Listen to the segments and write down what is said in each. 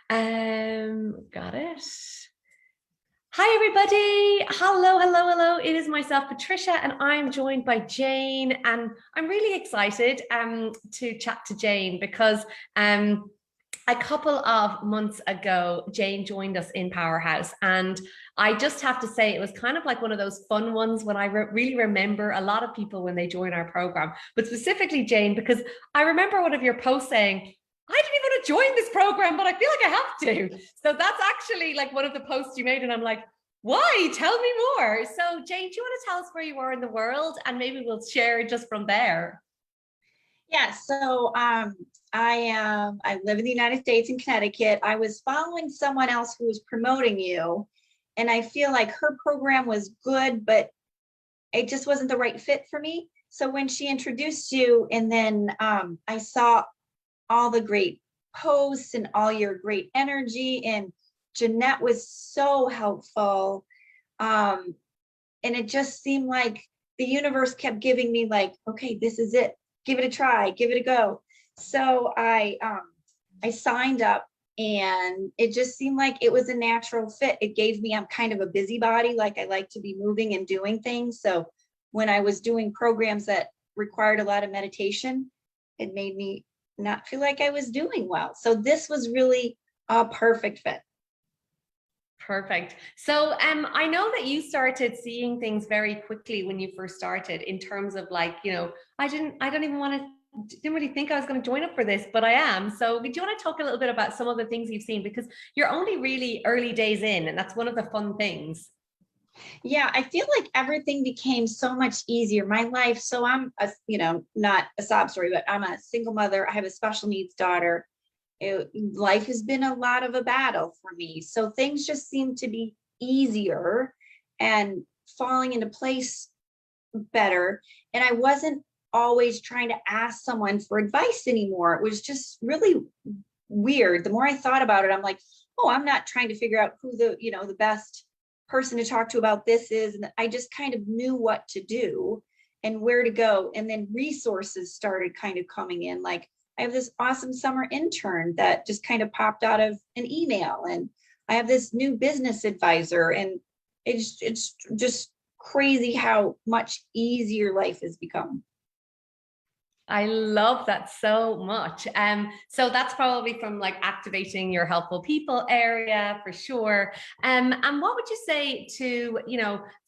Got it. Hi, everybody. Hello, hello, hello. It is myself, Patricia, and I'm joined by Jane. And I'm really excited to chat to Jane because a couple of months ago, Jane joined us in PowerHouse. And I just have to say, it was kind of like one of those fun ones when I really remember a lot of people when they join our program, but specifically Jane, because I remember one of your posts saying, I didn't even want to join this program, but I feel like I have to. So that's actually like one of the posts you made. And I'm like, why? Tell me more. So Jane, do you want to tell us where you are in the world? And maybe we'll share just from there. Yeah, so I live in the United States in Connecticut. I was following someone else who was promoting you, and I feel like her program was good, but it just wasn't the right fit for me. So when she introduced you, and then I saw all the great posts and all your great energy, and Jeanette was so helpful. And it just seemed like the universe kept giving me like, okay, this is it. Give it a try, give it a go. So I signed up, and it just seemed like it was a natural fit. It gave me, I'm kind of a busybody, like I like to be moving and doing things. So when I was doing programs that required a lot of meditation, it made me not feel like I was doing well. So this was really a perfect fit. Perfect. So I know that you started seeing things very quickly when you first started in terms of like, I don't even want to, didn't really think I was going to join up for this, but I am. So do you want to talk a little bit about some of the things you've seen? Because you're only really early days in, and that's one of the fun things. Yeah, I feel like everything became so much easier. My life, so I'm a, not a sob story, but I'm a single mother. I have a special needs daughter. Life has been a lot of a battle for me. So things just seem to be easier and falling into place better. And I wasn't always trying to ask someone for advice anymore. It was just really weird. The more I thought about it, I'm like, oh, I'm not trying to figure out who the best person to talk to about this is. And I just kind of knew what to do and where to go. And then resources started kind of coming in. Like, I have this awesome summer intern that just kind of popped out of an email, and I have this new business advisor, and it's just crazy how much easier life has become. I love that so much. So that's probably from like activating your helpful people area for sure. And what would you say to,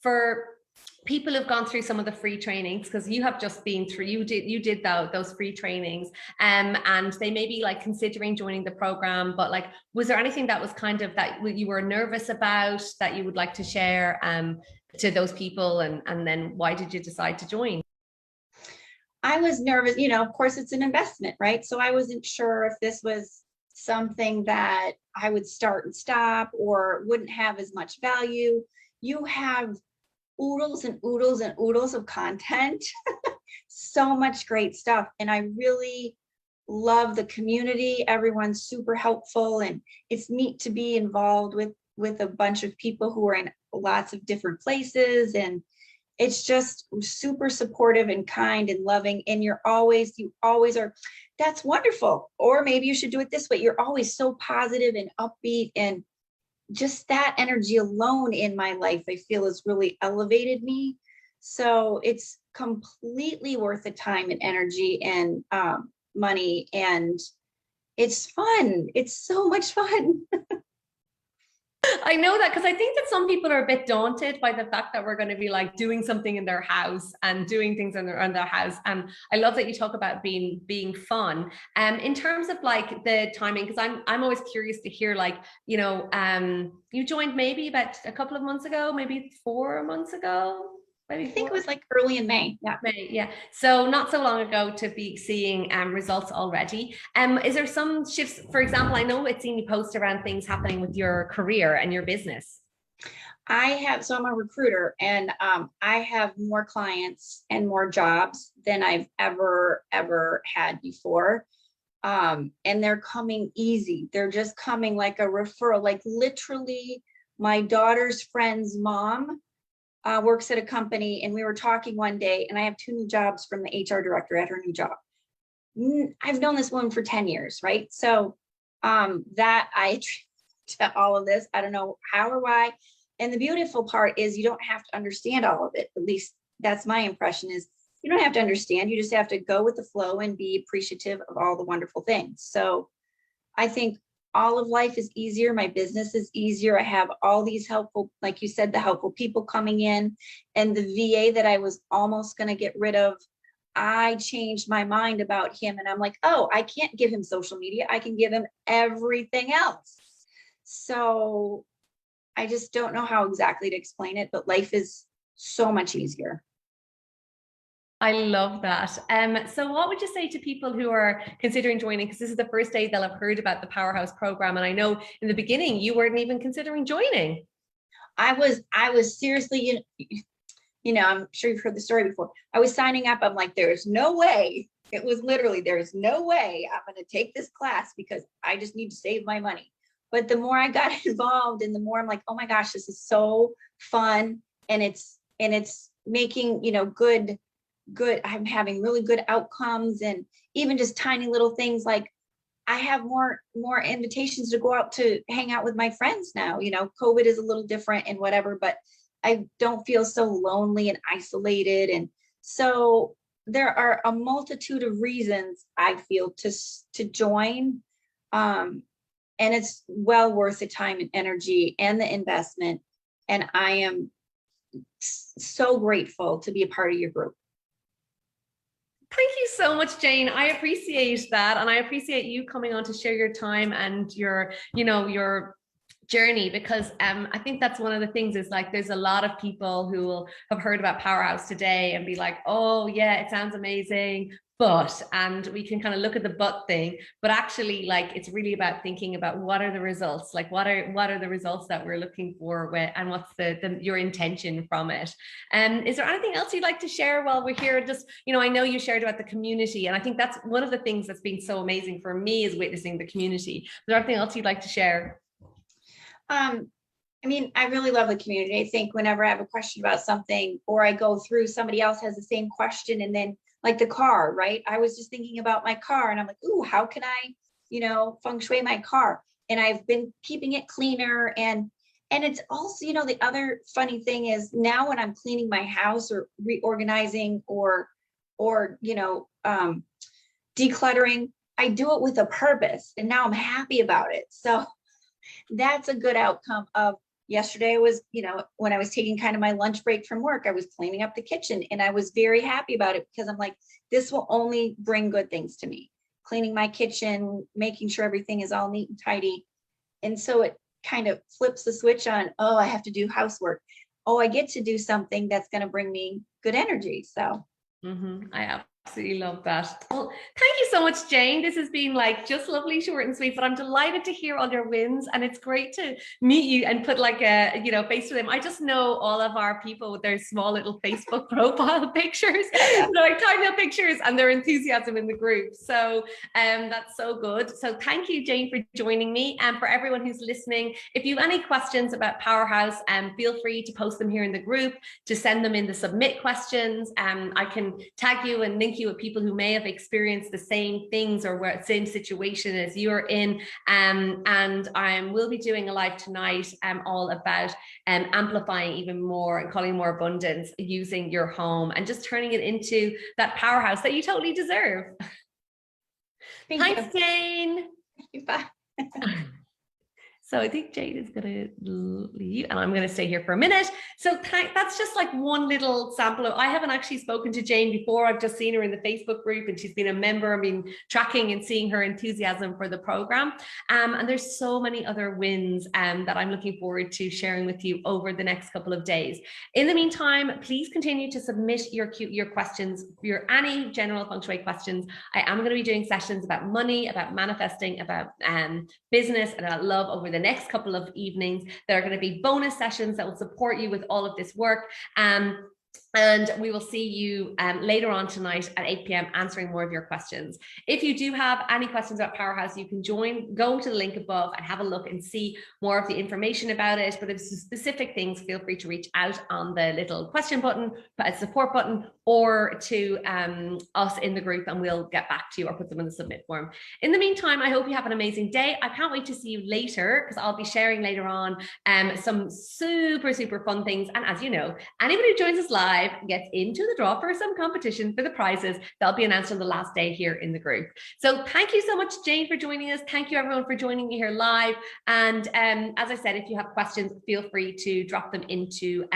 for people who've gone through some of the free trainings, because you have just been through, you did those free trainings, and they may be like considering joining the program, but like, was there anything that was kind of that you were nervous about that you would like to share to those people, and then why did you decide to join? I was nervous, of course it's an investment, right? So I wasn't sure if this was something that I would start and stop or wouldn't have as much value. You have oodles and oodles and oodles of content, so much great stuff. And I really love the community. Everyone's super helpful, and it's neat to be involved with a bunch of people who are in lots of different places, and it's just super supportive and kind and loving. And you always are, that's wonderful. Or maybe you should do it this way. You're always so positive and upbeat, and just that energy alone in my life, I feel, has really elevated me. So it's completely worth the time and energy and money. And it's fun. It's so much fun. I know that because I think that some people are a bit daunted by the fact that we're going to be like doing something in their house and doing things in their house. And I love that you talk about being fun. In terms of like the timing, because I'm always curious to hear like, you joined maybe about a couple of months ago, maybe 4 months ago. I think it was like early in May. Yeah. May, yeah. So not so long ago to be seeing results already. Is there some shifts? For example, I know it's seen you post around things happening with your career and your business. So I'm a recruiter, and I have more clients and more jobs than I've ever had before. And they're coming easy. They're just coming like a referral, like literally my daughter's friend's mom works at a company, and we were talking one day, and I have 2 new jobs from the HR director at her new job. I've known this woman for 10 years, right? So That I attribute to all of this. I don't know how or why. And the beautiful part is you don't have to understand all of it. At least that's my impression, is you don't have to understand. You just have to go with the flow and be appreciative of all the wonderful things. So I think all of life is easier. My business is easier. I have all these helpful, like you said, the helpful people coming in, and the VA that I was almost going to get rid of, I changed my mind about him. And I'm like, oh, I can't give him social media. I can give him everything else. So I just don't know how exactly to explain it, but life is so much easier. I love that. So what would you say to people who are considering joining? Because this is the first day they'll have heard about the PowerHouse program. And I know in the beginning you weren't even considering joining. I was seriously, I'm sure you've heard the story before. I was signing up. I'm like, there's no way. It was literally, there's no way I'm going to take this class because I just need to save my money. But the more I got involved and the more I'm like, oh my gosh, this is so fun. And it's making, good. I'm having really good outcomes, and even just tiny little things like I have more invitations to go out to hang out with my friends now. COVID is a little different and whatever, but I don't feel so lonely and isolated. And so there are a multitude of reasons I feel to join. And it's well worth the time and energy and the investment. And I am so grateful to be a part of your group. Thank you so much, Jane. I appreciate that. And I appreciate you coming on to share your time and your journey, because I think that's one of the things is like there's a lot of people who will have heard about PowerHouse today and be like, oh yeah, it sounds amazing, and we can kind of look at the but thing, but actually like it's really about thinking about what are the results, like what are the results that we're looking for, and what's your intention from it. Is there anything else you'd like to share while we're here? Just, I know you shared about the community, and I think that's one of the things that's been so amazing for me is witnessing the community. Is there anything else you'd like to share? I really love the community. I think whenever I have a question about something, or I go through, somebody else has the same question, and then like the car, right? I was just thinking about my car and I'm like, ooh, how can I, feng shui my car? And I've been keeping it cleaner. And it's also, the other funny thing is now when I'm cleaning my house or reorganizing or decluttering, I do it with a purpose, and now I'm happy about it. So that's a good outcome of yesterday. Was, when I was taking kind of my lunch break from work, I was cleaning up the kitchen, and I was very happy about it because I'm like, this will only bring good things to me. Cleaning my kitchen, making sure everything is all neat and tidy. And so it kind of flips the switch on, oh, I have to do housework. Oh, I get to do something that's going to bring me good energy. So I absolutely love that. Well, thank you so much, Jane. This has been like just lovely, short and sweet, but I'm delighted to hear all your wins, and it's great to meet you and put like a face to them. I just know all of our people with their small little Facebook profile pictures, like tiny little pictures, and their enthusiasm in the group. So that's so good. So thank you, Jane, for joining me. And for everyone who's listening, if you have any questions about PowerHouse, feel free to post them here in the group, to send them in the submit questions. I can tag you and link you with people who may have experienced the same things or same situation as you're in. And I will be doing a live tonight all about amplifying even more and calling more abundance using your home and just turning it into that powerhouse that you totally deserve. Thanks, Jane. Bye. So I think Jade is going to leave, and I'm going to stay here for a minute. So that's just like one little sample of, I haven't actually spoken to Jane before. I've just seen her in the Facebook group, and she's been a member. I've been tracking and seeing her enthusiasm for the program. And there's so many other wins that I'm looking forward to sharing with you over the next couple of days. In the meantime, please continue to submit your questions, any general feng shui questions. I am going to be doing sessions about money, about manifesting, about business, and about love over the next couple of evenings. There are going to be bonus sessions that will support you with all of this work. And we will see you later on tonight at 8 p.m. answering more of your questions. If you do have any questions about PowerHouse, you can go to the link above and have a look and see more of the information about it. But if there's specific things, feel free to reach out on the little question button, support button, or to us in the group, and we'll get back to you or put them in the submit form. In the meantime, I hope you have an amazing day. I can't wait to see you later, because I'll be sharing later on some super, super fun things. And as you know, anybody who joins us live gets into the draw for some competition for the prizes. They'll be announced on the last day here in the group. So thank you so much, Jane, for joining us. Thank you everyone for joining me here live. And as I said, if you have questions, feel free to drop them into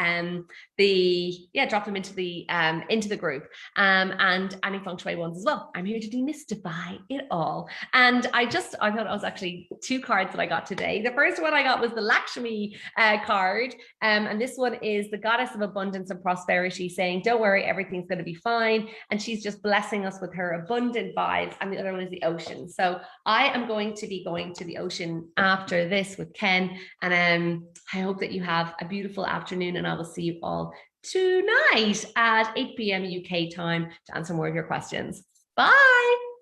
into the group, and any feng shui ones as well. I'm here to demystify it all. And I thought it was actually two cards that I got today. The first one I got was the Lakshmi card, and this one is the goddess of abundance and prosperity, saying, don't worry, everything's going to be fine. And she's just blessing us with her abundant vibes. And the other one is the ocean. So I am going to be going to the ocean after this with Ken, and I hope that you have a beautiful afternoon, and I will see you all tonight at 8 p.m. UK time to answer more of your questions. Bye.